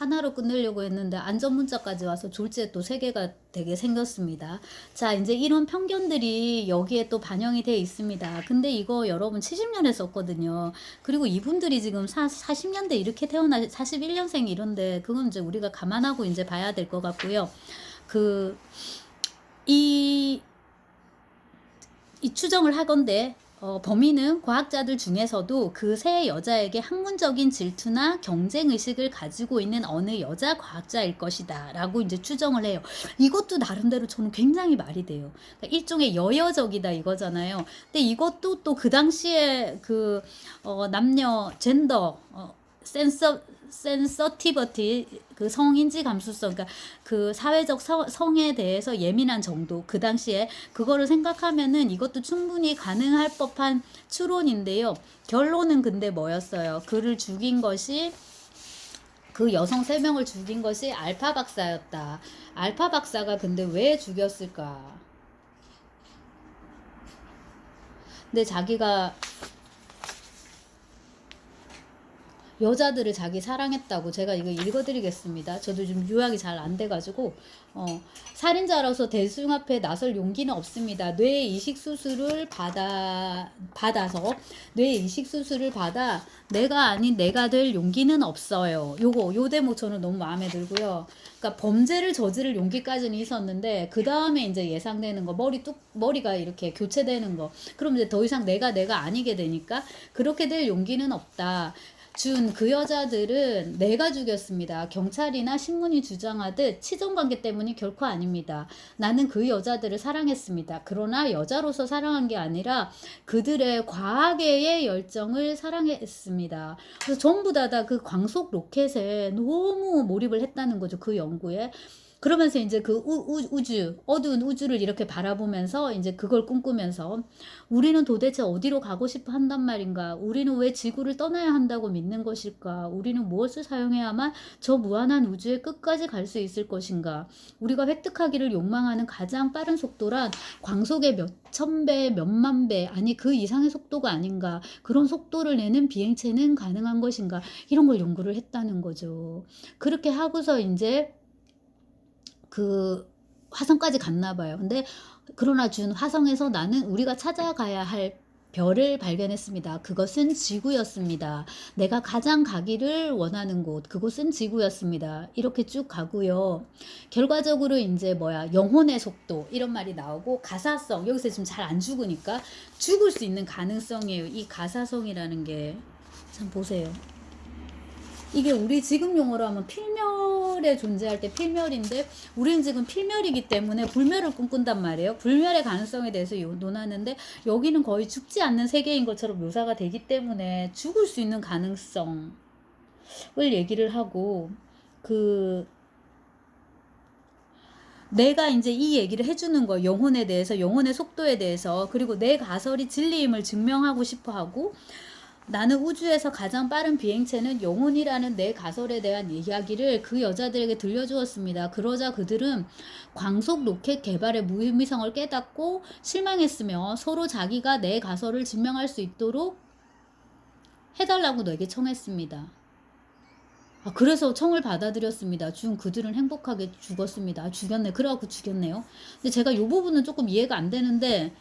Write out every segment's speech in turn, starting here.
하나로 끝내려고 했는데 안전 문자까지 와서 졸지에 또 3개가 되게 생겼습니다. 자, 이제 이런 편견들이 여기에 또 반영이 돼 있습니다. 근데 이거 여러분 70년에 썼거든요. 그리고 이분들이 지금 40년대 이렇게 태어나 41년생 이런데 그건 이제 우리가 감안하고 이제 봐야 될 것 같고요. 그 이 추정을 하건대 범인은 과학자들 중에서도 그 세 여자에게 학문적인 질투나 경쟁의식을 가지고 있는 어느 여자 과학자일 것이다 라고 이제 추정을 해요. 이것도 나름대로 저는 굉장히 말이 돼요. 그러니까 일종의 여여적이다 이거잖아요. 근데 이것도 또 그 당시에 그 남녀 젠더 센서티버티 그 성인지 감수성 그러니까 그 사회적 성에 대해서 예민한 정도 그 당시에 그거를 생각하면은 이것도 충분히 가능할 법한 추론인데요. 결론은 근데 뭐였어요? 그를 죽인 것이 그 여성 3명을 죽인 것이 알파 박사였다. 알파 박사가 근데 왜 죽였을까? 근데 자기가 여자들을 자기 사랑했다고 제가 이거 읽어드리겠습니다. 저도 좀 요약이 잘 안 돼가지고 살인자로서 대중 앞에 나설 용기는 없습니다. 뇌 이식 수술을 받아서 뇌 이식 수술을 받아 내가 아닌 내가 될 용기는 없어요. 요 대목 저는 너무 마음에 들고요. 그러니까 범죄를 저지를 용기까지는 있었는데 그 다음에 이제 예상되는 거 머리가 이렇게 교체되는 거 그럼 이제 더 이상 내가 아니게 되니까 그렇게 될 용기는 없다. 준 그 여자들은 내가 죽였습니다. 경찰이나 신문이 주장하듯 치정관계 때문이 결코 아닙니다. 나는 그 여자들을 사랑했습니다. 그러나 여자로서 사랑한 게 아니라 그들의 과학의 열정을 사랑했습니다. 그래서 전부 다 그 광속 로켓에 너무 몰입을 했다는 거죠. 그 연구에. 그러면서 이제 그 우주, 어두운 우주를 이렇게 바라보면서 이제 그걸 꿈꾸면서 우리는 도대체 어디로 가고 싶어 한단 말인가? 우리는 왜 지구를 떠나야 한다고 믿는 것일까? 우리는 무엇을 사용해야만 저 무한한 우주의 끝까지 갈 수 있을 것인가? 우리가 획득하기를 욕망하는 가장 빠른 속도란 광속의 몇 천 배, 몇만 배, 아니 그 이상의 속도가 아닌가? 그런 속도를 내는 비행체는 가능한 것인가? 이런 걸 연구를 했다는 거죠. 그렇게 하고서 이제 그 화성까지 갔나 봐요. 근데 그러나 준 화성에서 나는 우리가 찾아가야 할 별을 발견했습니다. 그것은 지구였습니다. 내가 가장 가기를 원하는 곳, 그곳은 지구였습니다. 이렇게 쭉 가고요. 결과적으로 이제 영혼의 속도 이런 말이 나오고 가사성 여기서 지금 잘 안 죽으니까 죽을 수 있는 가능성이에요. 이 가사성이라는 게 참 보세요. 이게 우리 지금 용어로 하면 필멸에 존재할 때 필멸인데 우리는 지금 필멸이기 때문에 불멸을 꿈꾼단 말이에요. 불멸의 가능성에 대해서 논하는데 여기는 거의 죽지 않는 세계인 것처럼 묘사가 되기 때문에 죽을 수 있는 가능성을 얘기를 하고 내가 이제 이 얘기를 해주는 거 영혼에 대해서 영혼의 속도에 대해서 그리고 내 가설이 진리임을 증명하고 싶어 하고 나는 우주에서 가장 빠른 비행체는 영혼이라는 내 가설에 대한 이야기를 그 여자들에게 들려주었습니다. 그러자 그들은 광속 로켓 개발의 무의미성을 깨닫고 실망했으며 서로 자기가 내 가설을 증명할 수 있도록 해달라고 내게 청했습니다. 그래서 청을 받아들였습니다. 그들은 행복하게 죽었습니다. 죽였네. 그래갖고 죽였네요. 근데 제가 이 부분은 조금 이해가 안 되는데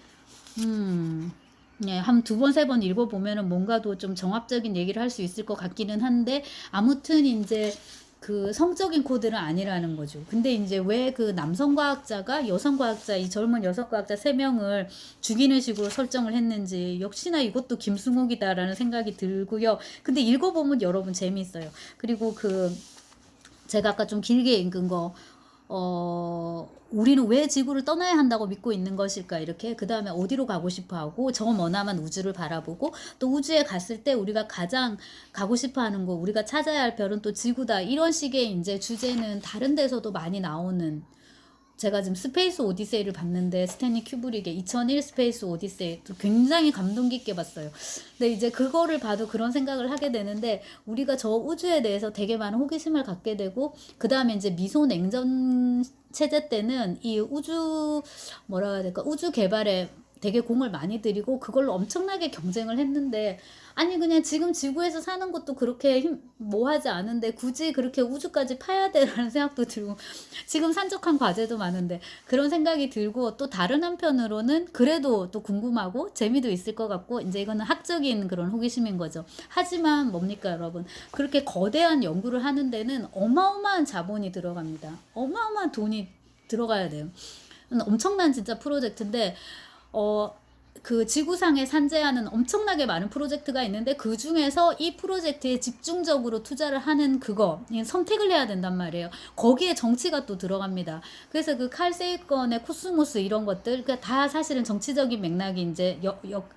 네, 한 2번, 3번 읽어보면은 뭔가도 좀 정합적인 얘기를 할 수 있을 것 같기는 한데, 아무튼 이제 그 성적인 코드는 아니라는 거죠. 근데 이제 왜 그 남성 과학자가 여성 과학자, 이 젊은 여성 과학자 3명을 죽이는 식으로 설정을 했는지, 역시나 이것도 김승욱이다라는 생각이 들고요. 근데 읽어보면 여러분 재미있어요. 그리고 제가 아까 좀 길게 읽은 거, 우리는 왜 지구를 떠나야 한다고 믿고 있는 것일까 이렇게 그 다음에 어디로 가고 싶어 하고 저 머나만 우주를 바라보고 또 우주에 갔을 때 우리가 가장 가고 싶어 하는 거 우리가 찾아야 할 별은 또 지구다 이런 식의 이제 주제는 다른 데서도 많이 나오는 제가 지금 스페이스 오디세이를 봤는데 스탠리 큐브릭의 2001 스페이스 오디세이 굉장히 감동 깊게 봤어요. 근데 이제 그거를 봐도 그런 생각을 하게 되는데 우리가 저 우주에 대해서 되게 많은 호기심을 갖게 되고 그 다음에 이제 미소 냉전 체제 때는 이 우주 뭐라 해야 될까 우주 개발에 되게 공을 많이 들이고 그걸로 엄청나게 경쟁을 했는데, 아니 그냥 지금 지구에서 사는 것도 그렇게 뭐하지 않은데 굳이 그렇게 우주까지 파야 되라는 생각도 들고, 지금 산적한 과제도 많은데 그런 생각이 들고, 또 다른 한편으로는 그래도 또 궁금하고 재미도 있을 것 같고, 이제 이거는 학적인 그런 호기심인 거죠. 하지만 뭡니까 여러분, 그렇게 거대한 연구를 하는 데는 어마어마한 자본이 들어갑니다. 어마어마한 돈이 들어가야 돼요. 엄청난 진짜 프로젝트인데, 그 지구상에 산재하는 엄청나게 많은 프로젝트가 있는데 그 중에서 이 프로젝트에 집중적으로 투자를 하는 그거 선택을 해야 된단 말이에요. 거기에 정치가 또 들어갑니다. 그래서 그 칼 세이건의 코스모스 이런 것들, 그러니까 다 사실은 정치적인 맥락이 이제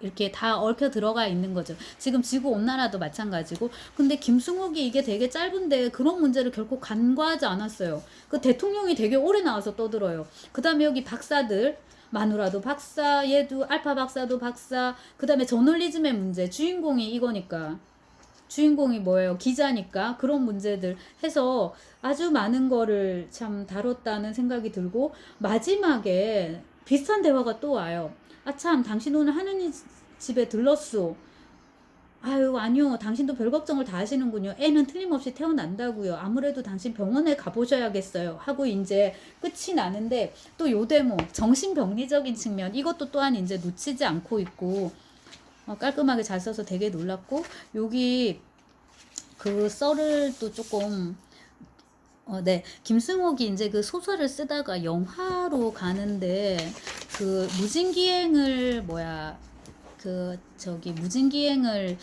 이렇게 다 얽혀 들어가 있는 거죠. 지금 지구 온난화도 마찬가지고. 근데 김승욱이 이게 되게 짧은데 그런 문제를 결코 간과하지 않았어요. 그 대통령이 되게 오래 나와서 떠들어요. 그 다음에 여기 박사들, 마누라도 박사, 얘도 알파 박사도 박사, 그 다음에 저널리즘의 문제, 주인공이 이거니까, 주인공이 뭐예요? 기자니까. 그런 문제들 해서 아주 많은 거를 참 다뤘다는 생각이 들고, 마지막에 비슷한 대화가 또 와요. 아 참, 당신 오늘 하느님 집에 들렀소. 아유 아니요, 당신도 별 걱정을 다 하시는군요. 애는 틀림없이 태어난다고요. 아무래도 당신 병원에 가보셔야겠어요 하고 이제 끝이 나는데, 또 요 대목 정신병리적인 측면, 이것도 또한 이제 놓치지 않고 있고, 깔끔하게 잘 써서 되게 놀랐고, 여기 그 썰을 또 조금, 네, 김승옥이 이제 그 소설을 쓰다가 영화로 가는데, 그 무진기행을 그 저기 무진기행을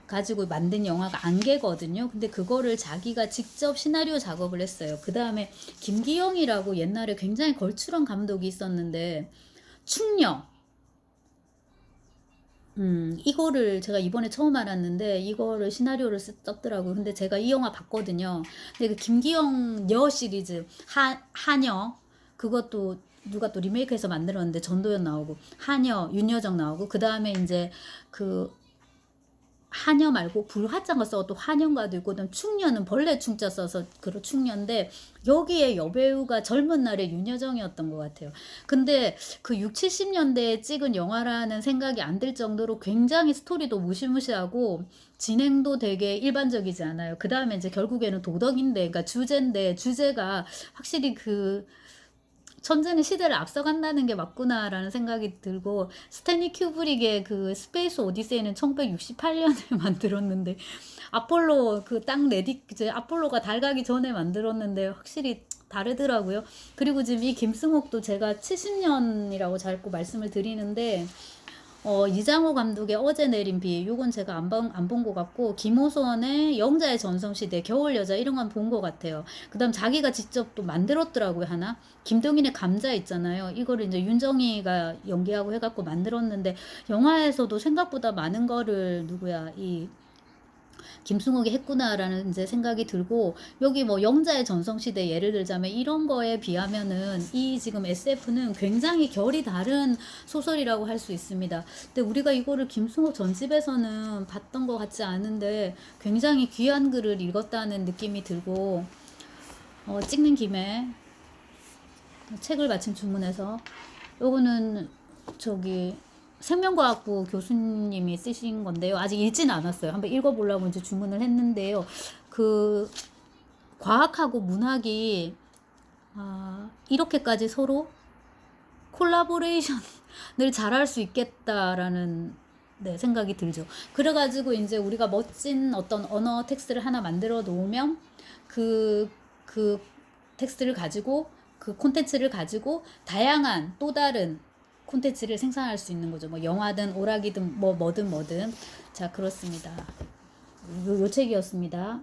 가지고 만든 영화가 안개거든요. 근데 그거를 자기가 직접 시나리오 작업을 했어요. 그 다음에 김기영이라고 옛날에 굉장히 걸출한 감독이 있었는데, 충녀, 이거를 제가 이번에 처음 알았는데 이거를 시나리오를 썼더라고요. 근데 제가 이 영화 봤거든요. 근데 그 김기영 여 시리즈 하녀, 그것도 누가 또 리메이크해서 만들었는데 전도연 나오고 하녀, 윤여정 나오고, 그 다음에 이제 그 하녀 말고 불화자가 써도 또 환영가도 있고, 그다음 충녀는 벌레 충자 써서 그런 충녀인데, 여기에 여배우가 젊은 날의 윤여정이었던 것 같아요. 근데 그 6, 70년대에 찍은 영화라는 생각이 안 들 정도로 굉장히 스토리도 무시무시하고 진행도 되게 일반적이지 않아요. 그 다음에 이제 결국에는 도덕인데, 그러니까 주제인데, 주제가 확실히 그 천재는 시대를 앞서간다는 게 맞구나라는 생각이 들고, 스탠리 큐브릭의 그 스페이스 오디세이는 1968년에 만들었는데, 아폴로 그 땅 레디, 이제 아폴로가 달 가기 전에 만들었는데 확실히 다르더라고요. 그리고 지금 이 김승옥도 제가 70년이라고 자꾸 말씀을 드리는데, 이장호 감독의 어제 내린 비, 요건 제가 안 본 것 같고, 김호선의 영자의 전성시대, 겨울여자, 이런 건 본 것 같아요. 그 다음 자기가 직접 또 만들었더라고요, 하나. 김동인의 감자 있잖아요. 이거를 이제 윤정이가 연기하고 해갖고 만들었는데, 영화에서도 생각보다 많은 거를 이 김승욱이 했구나라는 이제 생각이 들고, 여기 뭐 영자의 전성시대 예를 들자면 이런 거에 비하면은 이 지금 SF는 굉장히 결이 다른 소설이라고 할 수 있습니다. 근데 우리가 이거를 김승욱 전집에서는 봤던 것 같지 않은데 굉장히 귀한 글을 읽었다는 느낌이 들고, 찍는 김에 책을 마침 주문해서, 요거는 저기 생명과학부 교수님이 쓰신 건데요. 아직 읽지는 않았어요. 한번 읽어보려고 이제 주문을 했는데요. 그 과학하고 문학이 이렇게까지 서로 콜라보레이션을 잘할 수 있겠다라는 생각이 들죠. 그래가지고 이제 우리가 멋진 어떤 언어 텍스트를 하나 만들어 놓으면 그 텍스트를 가지고, 그 콘텐츠를 가지고 다양한 또 다른 콘텐츠를 생산할 수 있는 거죠. 뭐 영화든 오락이든 뭐든. 자, 그렇습니다. 요 책이었습니다.